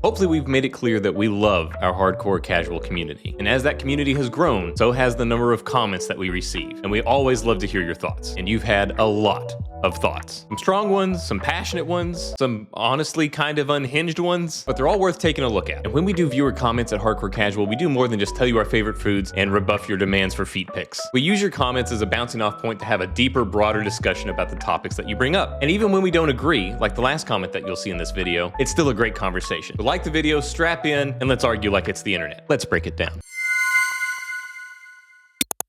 Hopefully we've made it clear that we love our hardcore casual community. And as that community has grown, so has the number of comments that we receive. And we always love to hear your thoughts. And you've had a lot of thoughts. Some strong ones, some passionate ones, some honestly kind of unhinged ones, but they're all worth taking a look at. And when we do viewer comments at Hardcore Casual, we do more than just tell you our favorite foods and rebuff your demands for feet pics. We use your comments as a bouncing off point to have a deeper, broader discussion about the topics that you bring up. And even when we don't agree, like the last comment that you'll see in this video, it's still a great conversation. So like the video, strap in, and let's argue like it's the internet. Let's break it down.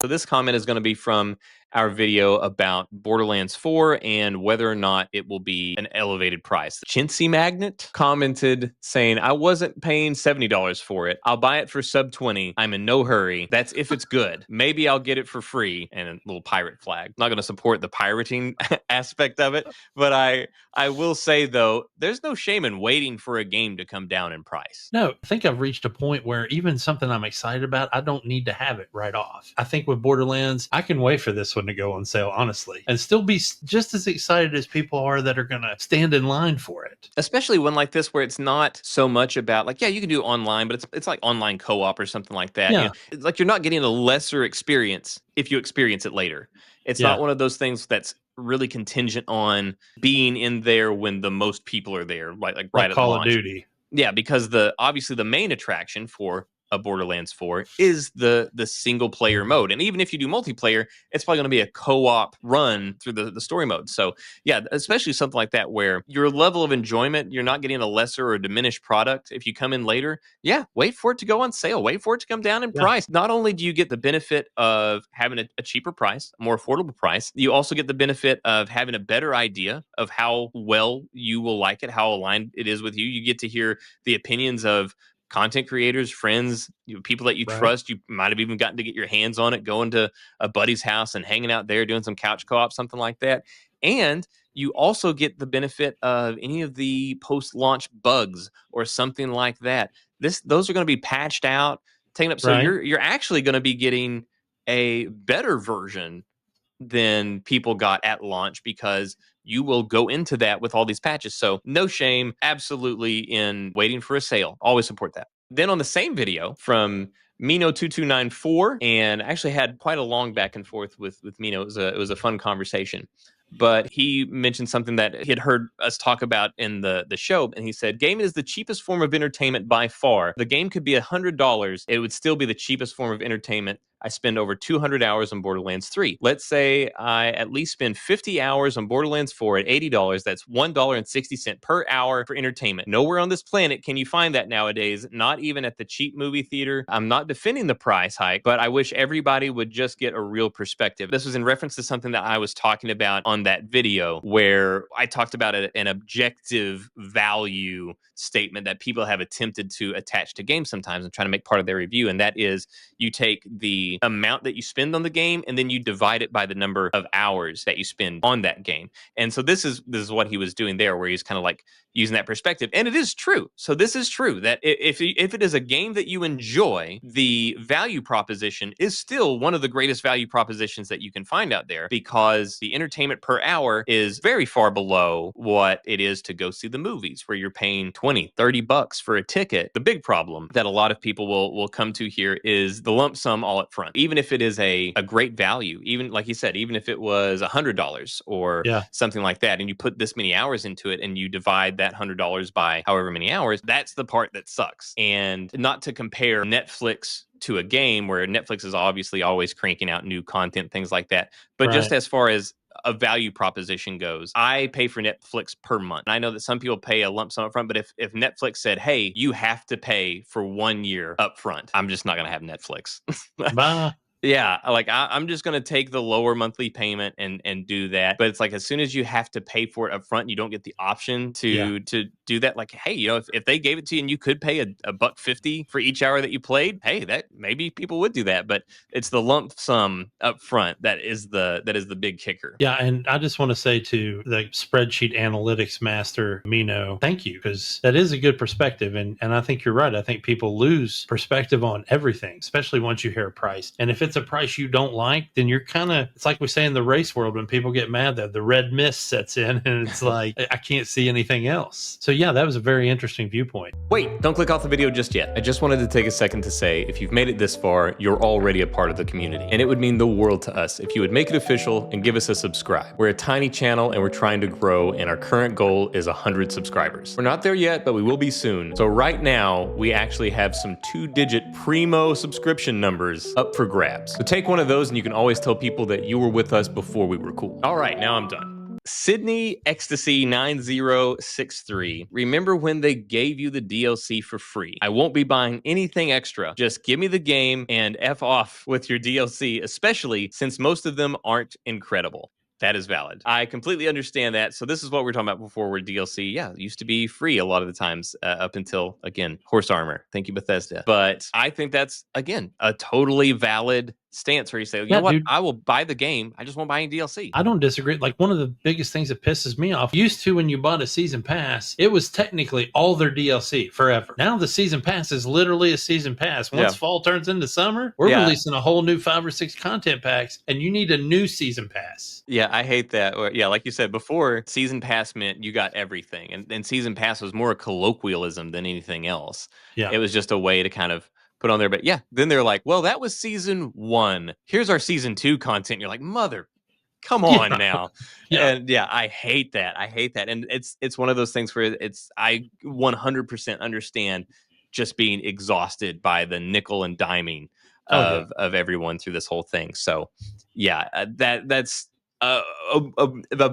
So this comment is going to be from our video about Borderlands 4 and whether or not it will be an elevated price. Chintzy Magnet commented saying, I wasn't paying $70 for it. I'll buy it for sub 20. I'm in no hurry. That's if it's good. Maybe I'll get it for free. And a little pirate flag. Not going to support the pirating aspect of it, but I will say though, there's no shame in waiting for a game to come down in price. No, I think I've reached a point where even something I'm excited about, I don't need to have it right off. I think with Borderlands, I can wait for this one to go on sale, honestly, and still be just as excited as people are that are going to stand in line for it. Especially one like this where it's not so much about like, yeah, you can do online, but it's like online co-op or something like that. Yeah. You know, it's like you're not getting a lesser experience if you experience it later. It's not one of those things that's really contingent on being in there when the most people are there, like right at Call launch. of Duty. Yeah, because obviously the main attraction for a Borderlands 4 is the single player mode. And even if you do multiplayer, it's probably going to be a co-op run through the story mode. So yeah, especially something like that where your level of enjoyment, you're not getting a lesser or diminished product. If you come in later, yeah, wait for it to go on sale. Wait for it to come down in price. Not only do you get the benefit of having a cheaper price, a more affordable price, you also get the benefit of having a better idea of how well you will like it, how aligned it is with you. You get to hear the opinions of content creators, friends, people that you trust. You might have even gotten to get your hands on it, going to a buddy's house and hanging out there, doing some couch co-op, something like that. And you also get the benefit of any of the post-launch bugs or something like that. Those are going to be patched out, taken up. So you're actually going to be getting a better version than people got at launch because you will go into that with all these patches. So no shame, absolutely, in waiting for a sale. Always support that. Then on the same video from Mino2294, and actually had quite a long back and forth with Mino. It was a fun conversation. But he mentioned something that he had heard us talk about in the show, and he said, gaming is the cheapest form of entertainment by far. The game could be $100. It would still be the cheapest form of entertainment. I spend over 200 hours on Borderlands 3. Let's say I at least spend 50 hours on Borderlands 4 at $80. That's $1.60 per hour for entertainment. Nowhere on this planet can you find that nowadays, not even at the cheap movie theater. I'm not defending the price hike, but I wish everybody would just get a real perspective. This was in reference to something that I was talking about on that video where I talked about an objective value statement that people have attempted to attach to games sometimes and trying to make part of their review. And that is you take the amount that you spend on the game and then you divide it by the number of hours that you spend on that game. And so this is what he was doing there, where he's kind of like using that perspective. And it is true. So this is true that if it is a game that you enjoy, the value proposition is still one of the greatest value propositions that you can find out there, because the entertainment per hour is very far below what it is to go see the movies, where you're paying $20-$30 for a ticket. The big problem that a lot of people will come to here is the lump sum all up front. Even if it is a great value, even like he said, even if it was $100 or something like that, and you put this many hours into it and you divide that $100 by however many hours, that's the part that sucks. And not to compare Netflix to a game, where Netflix is obviously always cranking out new content, things like that. But just as far as a value proposition goes, I pay for Netflix per month. And I know that some people pay a lump sum up front, but if Netflix said, hey, you have to pay for 1 year up front, I'm just not going to have Netflix. Bye. Yeah, like I'm just going to take the lower monthly payment and do that. But it's like, as soon as you have to pay for it up front, you don't get the option to do that. Like, hey, if they gave it to you and you could pay a $1.50 for each hour that you played, hey, that maybe people would do that. But it's the lump sum up front that is the big kicker. Yeah, and I just want to say to the spreadsheet analytics master, Mino, thank you, because that is a good perspective. And I think you're right. I think people lose perspective on everything, especially once you hear a price. And if it's a price you don't like, then you're it's like we say in the race world, when people get mad, that the red mist sets in and it's like, I can't see anything else. So yeah, that was a very interesting viewpoint. Wait, don't click off the video just yet. I just wanted to take a second to say, if you've made it this far, you're already a part of the community. And it would mean the world to us if you would make it official and give us a subscribe. We're a tiny channel and we're trying to grow, and our current goal is 100 subscribers. We're not there yet, but we will be soon. So right now, we actually have some 2-digit primo subscription numbers up for grabs. So take one of those and you can always tell people that you were with us before we were cool. All right, now I'm done. Sydney Ecstasy 9063. Remember when they gave you the DLC for free? I won't be buying anything extra. Just give me the game and F off with your DLC, especially since most of them aren't incredible. That is valid. I completely understand that. So this is what we were talking about before, where DLC, yeah, it used to be free a lot of the times up until, again, Horse Armor. Thank you, Bethesda. But I think that's, again, a totally valid stance where you say, you know what, dude, I will buy the game. I just won't buy any DLC. I don't disagree. Like, one of the biggest things that pisses me off, used to when you bought a season pass, it was technically all their DLC forever. Now the season pass is literally a season pass. Once fall turns into summer, we're releasing a whole new 5 or 6 content packs, and you need a new season pass. Yeah, I hate that. Yeah, like you said before, season pass meant you got everything. And season pass was more a colloquialism than anything else. Yeah. It was just a way to kind of put on there. But yeah, then they're like, well, that was season 1. Here's our season 2 content. You're like, mother, come on now. And yeah, I hate that. I hate that. And it's one of those things where I 100% understand just being exhausted by the nickel and diming of everyone through this whole thing. So yeah, that's a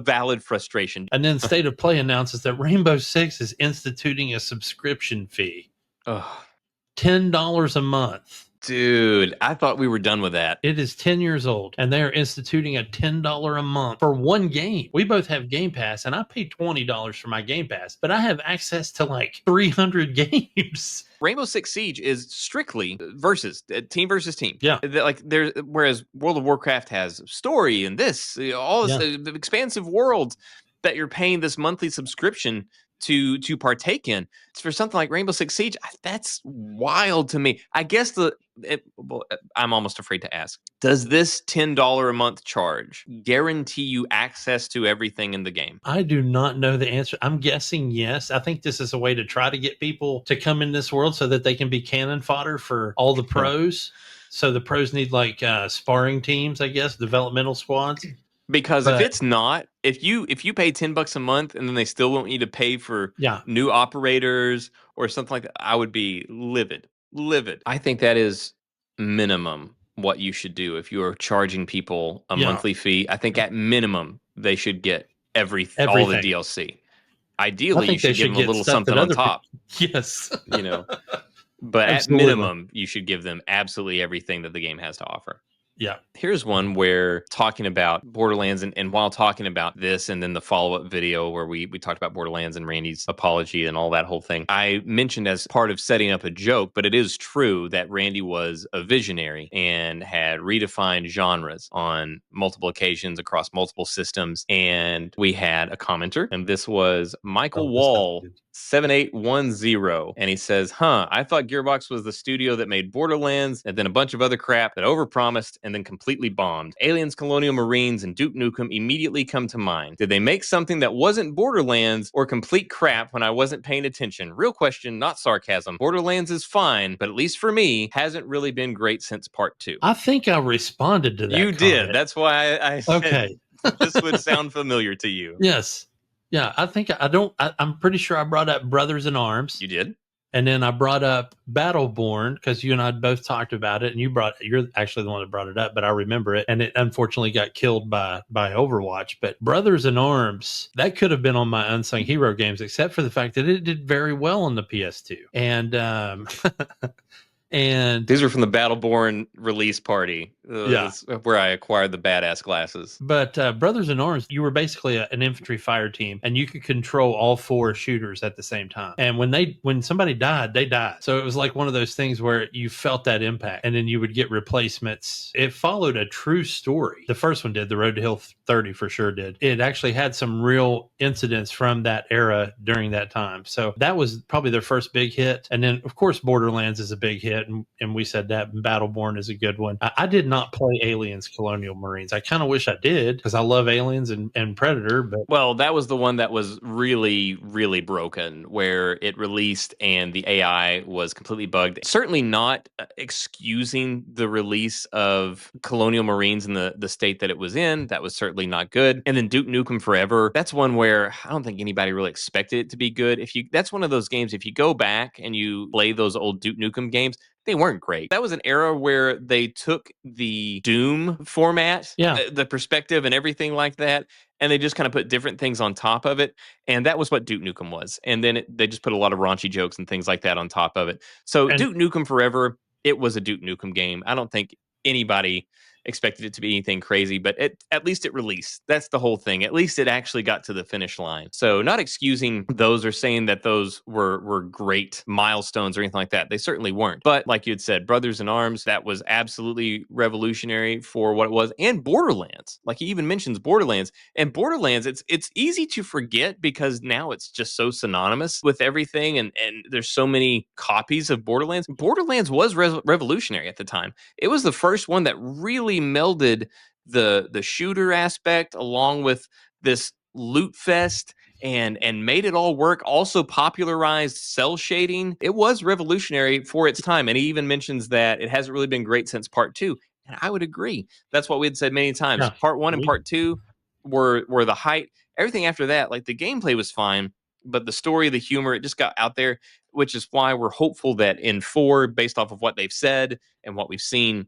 valid frustration. And then State of Play announces that Rainbow Six is instituting a subscription fee. $10 a month. Dude, I thought we were done with that. It is 10 years old, and they are instituting a $10 a month for one game. We both have Game Pass, and I paid $20 for my Game Pass, but I have access to like 300 games. Rainbow Six Siege is strictly team versus team. Yeah, like whereas World of Warcraft has story and all this expansive world that you're paying this monthly subscription to partake in. It's for something like Rainbow Six Siege. That's wild to me. I guess I'm almost afraid to ask. Does this $10 a month charge guarantee you access to everything in the game? I do not know the answer. I'm guessing yes. I think this is a way to try to get people to come in this world so that they can be cannon fodder for all the pros. So the pros need like sparring teams, I guess, developmental squads. Because if it's not, if you pay $10 a month and then they still want you to pay for new operators or something like that, I would be livid. I think that is minimum what you should do if you are charging people a monthly fee. I think at minimum they should get everything, all the DLC. Ideally, you should give them a little something on top. Yes, but at minimum, you should give them absolutely everything that the game has to offer. Yeah. Here's one where talking about Borderlands and while talking about this and then the follow-up video where we talked about Borderlands and Randy's apology and all that whole thing, I mentioned as part of setting up a joke, but it is true that Randy was a visionary and had redefined genres on multiple occasions across multiple systems. And we had a commenter, and this was Michael Wall 7810, and he says, I thought Gearbox was the studio that made Borderlands and then a bunch of other crap that overpromised and then completely bombed. Aliens, Colonial Marines, and Duke Nukem immediately come to mind. Did they make something that wasn't Borderlands or complete crap when I wasn't paying attention? Real question, not sarcasm. Borderlands is fine, but at least for me, hasn't really been great since part 2. I think I responded to that. You did. That's why I said this would sound familiar to you. Yes. Yeah, I think I'm pretty sure I brought up Brothers in Arms. You did? And then I brought up Battleborn because you and I both talked about it, and you're actually the one that brought it up, but I remember it, and it unfortunately got killed by Overwatch. But Brothers in Arms, that could have been on my unsung hero games, except for the fact that it did very well on the PS2. And and these are from the Battleborn release party. That's where I acquired the badass glasses. But Brothers in Arms, you were basically an infantry fire team, and you could control all 4 shooters at the same time. And when somebody died, they died. So it was like one of those things where you felt that impact, and then you would get replacements. It followed a true story. The first one did. The Road to Hill 30 for sure did. It actually had some real incidents from that era during that time. So that was probably their first big hit. And then, of course, Borderlands is a big hit, and we said that. Battleborn is a good one. I did not not play Aliens Colonial Marines. I kind of wish I did because I love Aliens and Predator, but Well, that was the one that was really, really broken, where it released and the AI was completely bugged. Certainly not excusing the release of Colonial Marines in the state that it was in. That was certainly not good. And then Duke Nukem Forever, that's one where I don't think anybody really expected it to be good. That's one of those games, if you go back and you play those old Duke Nukem games, they weren't great. That was an era where they took the Doom format, yeah. the perspective and everything like that, and they just kind of put different things on top of it. And that was what Duke Nukem was. And then they just put a lot of raunchy jokes and things like that on top of it. So And Duke Nukem Forever, it was a Duke Nukem game. I don't think anybody expected it to be anything crazy, but at least it released. That's the whole thing. At least it actually got to the finish line. So not excusing those or saying that those were great milestones or anything like that. They certainly weren't. But like you had said, Brothers in Arms, that was absolutely revolutionary for what it was. And Borderlands, like he even mentions Borderlands. And Borderlands, it's easy to forget because now it's just so synonymous with everything, and there's so many copies of Borderlands. Borderlands was revolutionary at the time. It was the first one that really melded the shooter aspect along with this loot fest and made it all work. Also popularized cell shading. It was revolutionary for its time, and he even mentions that it hasn't really been great since part two. And I would agree. That's what we had said many times. yeah, Part one and part two were the height. Everything after that, like the gameplay was fine, but the story, the humor, it just got out there, which is why we're hopeful that in four, based off of what they've said and what we've seen,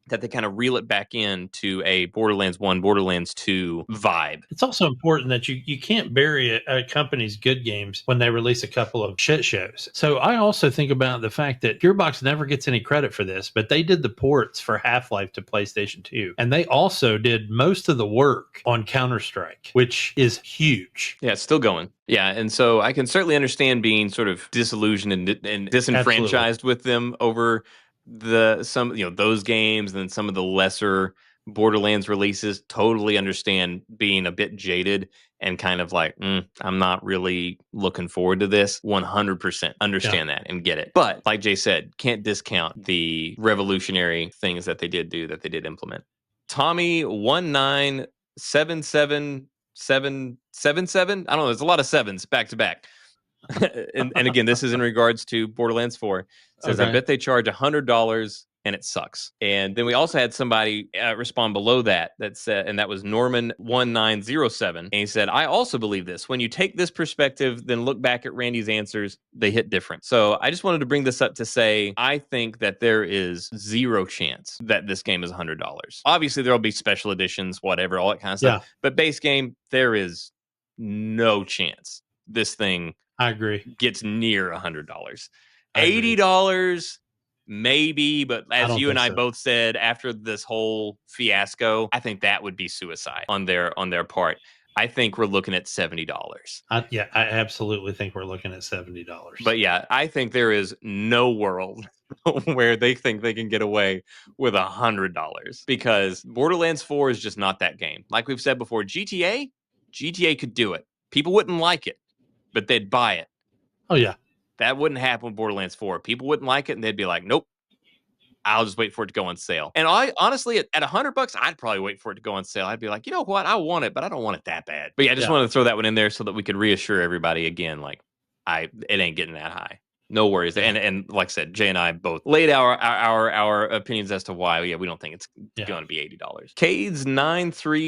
that they kind of reel it back into a Borderlands 1, Borderlands 2 vibe. it's also important that you can't bury a company's good games when they release a couple of shit shows. So I also think about the fact that Gearbox never gets any credit for this, but they did the ports for Half-Life to PlayStation 2. And they also did most of the work on Counter-Strike, which is huge. Yeah, it's still going. Yeah, and so I can certainly understand being sort of disillusioned and disenfranchised Absolutely. with them over those games and then some of the lesser Borderlands releases. Totally understand being a bit jaded and kind of like, I'm not really looking forward to this. 100% Yeah. understand that and get it. But like Jay said, can't discount the revolutionary things that they did do, that they did implement. Tommy 1977777. I don't know. There's a lot of sevens back to back. And again, this is in regards to Borderlands 4. It says, I Okay. bet they charge $100 and it sucks. And then we also had somebody respond below that said, and that was Norman1907. And he said, I also believe this. When you take this perspective, then look back at Randy's answers, they hit different. So I just wanted to bring this up to say, I think that there is zero chance that this game is $100. Obviously, there'll be special editions, whatever, all that kind of stuff. Yeah, But base game, there is no chance this thing I agree. gets near $100. I agree. $80 maybe, but I as don't you and think I so. both said, after this whole fiasco, I think that would be suicide on their part. I think we're looking at $70. I absolutely think we're looking at $70. But yeah, I think there is no world where they think they can get away with $100, because Borderlands 4 is just not that game. Like we've said before, GTA could do it. People wouldn't like it, but they'd buy it. Oh yeah. That wouldn't happen with Borderlands 4. People wouldn't like it, and they'd be like, nope, I'll just wait for it to go on sale. And I honestly, at $100, I'd probably wait for it to go on sale. I'd be like, you know what? I want it, but I don't want it that bad. But yeah, I just Yeah. wanted to throw that one in there so that we could reassure everybody again, like, it ain't getting that high. No worries. Yeah. And like I said, Jay and I both laid our opinions as to why. Yeah, we don't think it's going to be $80. Cades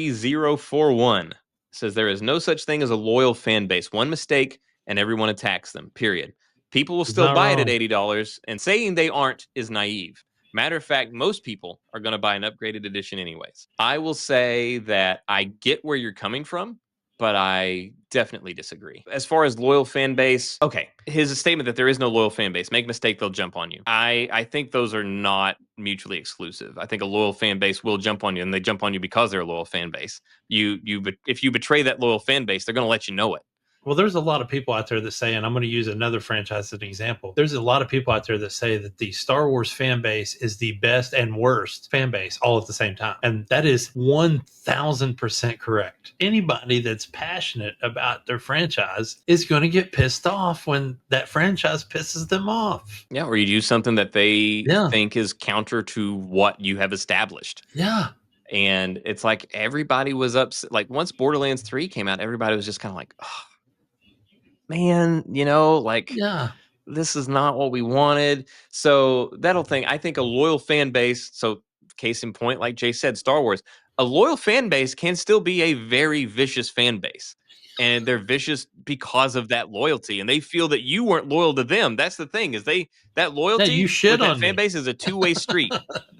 93041 says, there is no such thing as a loyal fan base. One mistake and everyone attacks them. Period. People will He's still not buy it at wrong. $80, and saying they aren't is naive. Matter of fact, most people are going to buy an upgraded edition anyways. I will say that I get where you're coming from, but I definitely disagree. As far as loyal fan base, okay, his statement that there is no loyal fan base, make a mistake, they'll jump on you. I think those are not mutually exclusive. I think a loyal fan base will jump on you, and they jump on you because they're a loyal fan base. If you betray that loyal fan base, they're going to let you know it. Well, there's a lot of people out there that say, and I'm going to use another franchise as an example. There's a lot of people out there that say that the Star Wars fan base is the best and worst fan base all at the same time. And that is 1000% correct. Anybody that's passionate about their franchise is going to get pissed off when that franchise pisses them off. Yeah, or you do something that they Yeah. think is counter to what you have established. Yeah. And it's like everybody was upset. Like once Borderlands 3 came out, everybody was just kind of like, oh, man, like Yeah. this is not what we wanted. So that'll thing. I think a loyal fan base. So case in point, like Jay said, Star Wars, a loyal fan base can still be a very vicious fan base. And they're vicious because of that loyalty, and they feel that you weren't loyal to them. That's the thing, is that Yeah, you loyalty shit with that on fan me. base is a two-way street.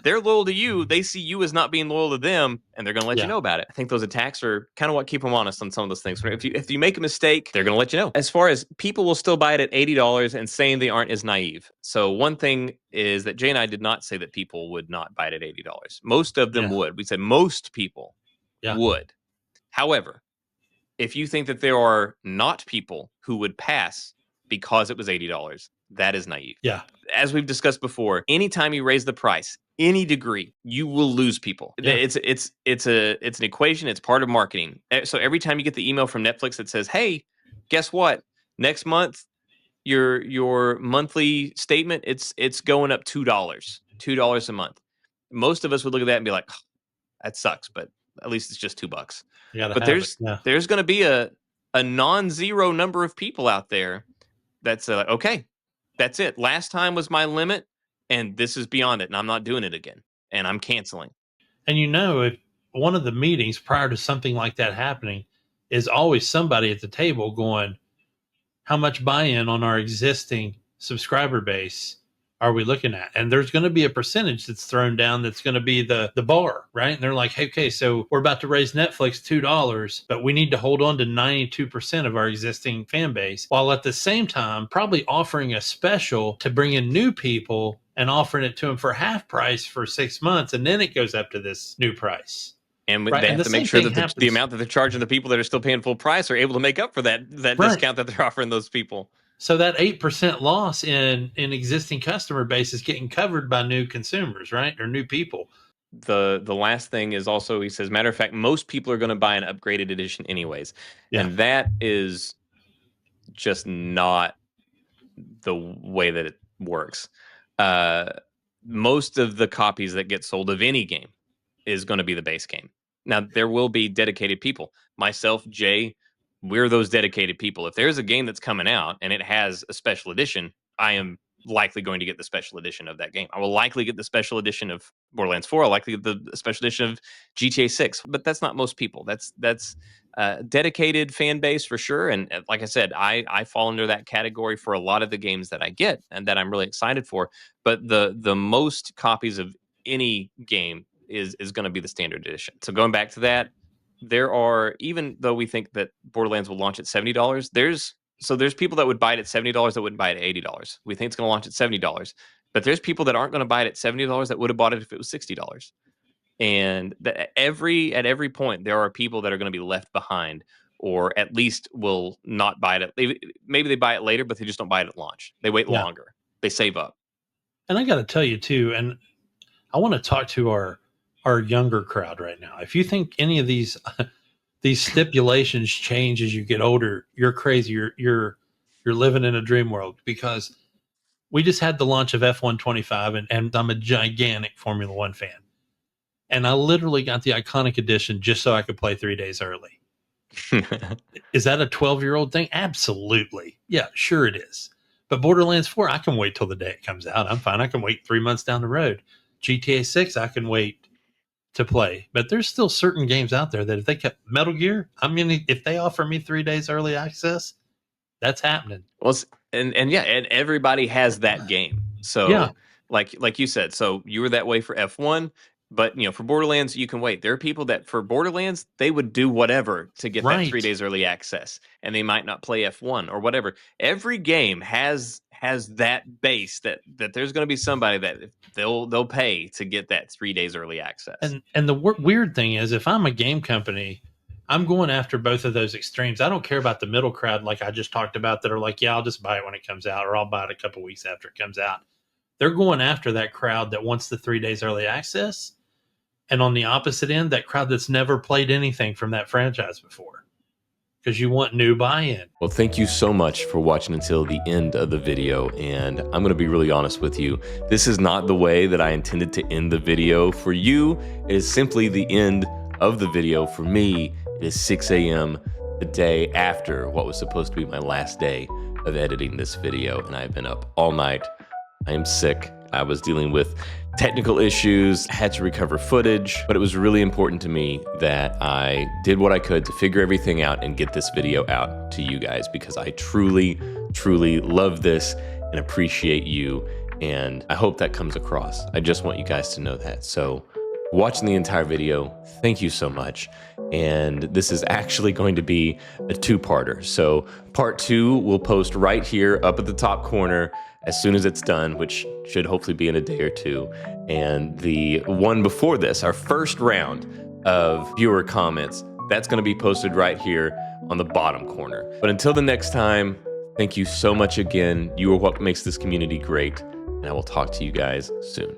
They're loyal to you. They see you as not being loyal to them, and they're going to let you Yeah. know about it. I think those attacks are kind of what keep them honest on some of those things. If you make a mistake, they're going to let you know. As far as people will still buy it at $80 and saying they aren't is naive. So one thing is that Jay and I did not say that people would not buy it at $80. Most of them Yeah. would. We said most people Yeah. would. However, if you think that there are not people who would pass because it was $80, that is naive. Yeah. As we've discussed before, anytime you raise the price any degree, you will lose people. Yeah. It's an equation. It's part of marketing. So every time you get the email from Netflix that says, "Hey, guess what? Next month, your monthly statement it's going up $2 a month." Most of us would look at that and be like, "Oh, that sucks," but at least it's just $2. You got to But have it. Yeah. there's going to be a non-zero number of people out there that's okay, that's it. Last time was my limit, and this is beyond it, and I'm not doing it again, and I'm canceling. And if one of the meetings prior to something like that happening is always somebody at the table going, how much buy-in on our existing subscriber base are we looking at? And there's going to be a percentage that's thrown down that's going to be the bar, right? And they're like, hey, okay, so we're about to raise Netflix $2, but we need to hold on to 92% of our existing fan base, while at the same time probably offering a special to bring in new people and offering it to them for half price for 6 months, and then it goes up to this new price. And Right. they And have the to make same sure thing that the happens. amount that they're charging the people that are still paying full price are able to make up for that Right. discount that they're offering those people. So that 8% loss in existing customer base is getting covered by new consumers, right? Or new people. The last thing is also, he says, matter of fact, most people are going to buy an upgraded edition anyways. Yeah. And that is just not the way that it works. Most of the copies that get sold of any game is going to be the base game. Now, there will be dedicated people. Myself, Jay, we're those dedicated people. If there's a game that's coming out and it has a special edition, I am likely going to get the special edition of that game. I will likely get the special edition of Borderlands 4. I'll likely get the special edition of GTA 6. But that's not most people. That's dedicated fan base for sure. And like I said, I fall under that category for a lot of the games that I get and that I'm really excited for. But the most copies of any game is going to be the standard edition. So going back to that, there are, even though we think that Borderlands will launch at $70, there's people that would buy it at $70 that wouldn't buy it at $80. We think it's going to launch at $70, but there's people that aren't going to buy it at $70 that would have bought it if it was $60. And at every point, there are people that are going to be left behind, or at least will not buy it. Maybe they buy it later, but they just don't buy it at launch. They wait longer. They save up. And I got to tell you too, and I want to talk to our younger crowd right now. If you think any of these stipulations change as you get older, you're crazy. You're living in a dream world, because we just had the launch of F125, and I'm a gigantic Formula One fan. And I literally got the iconic edition just so I could play 3 days early. Is that a 12-year-old thing? Absolutely. Yeah, sure it is. But Borderlands 4, I can wait till the day it comes out. I'm fine. I can wait 3 months down the road. GTA 6, I can wait to play. But there's still certain games out there that if they kept Metal Gear, I mean, if they offer me 3 days early access, that's happening. Well, and everybody has that game. So yeah. like you said, so you were that way for F1, but for Borderlands, you can wait. There are people that for Borderlands, they would do whatever to get that 3 days early access, and they might not play F1 or whatever. Every game has that base that there's going to be somebody that they'll pay to get that 3 days early access. And the weird thing is, if I'm a game company I'm going after both of those extremes. I don't care about the middle crowd, like I just talked about, that are like, yeah, I'll just buy it when it comes out, or I'll buy it a couple weeks after it comes out. They're going after that crowd that wants the 3 days early access. And on the opposite end, that crowd that's never played anything from that franchise before, because you want new buy-in. Well, thank you so much for watching until the end of the video. And I'm going to be really honest with you. This is not the way that I intended to end the video. For you, it is simply the end of the video. For me, it is 6 a.m. the day after what was supposed to be my last day of editing this video. And I've been up all night. I am sick. I was dealing with technical issues, had to recover footage, but it was really important to me that I did what I could to figure everything out and get this video out to you guys, because I truly, truly love this and appreciate you. And I hope that comes across. I just want you guys to know that. So watching the entire video, thank you so much. And this is actually going to be a two-parter. So part 2 will post right here up at the top corner as soon as it's done, which should hopefully be in a day or two. And the one before this, our first round of viewer comments, that's going to be posted right here on the bottom corner. But until the next time, thank you so much again. You are what makes this community great, and I will talk to you guys soon.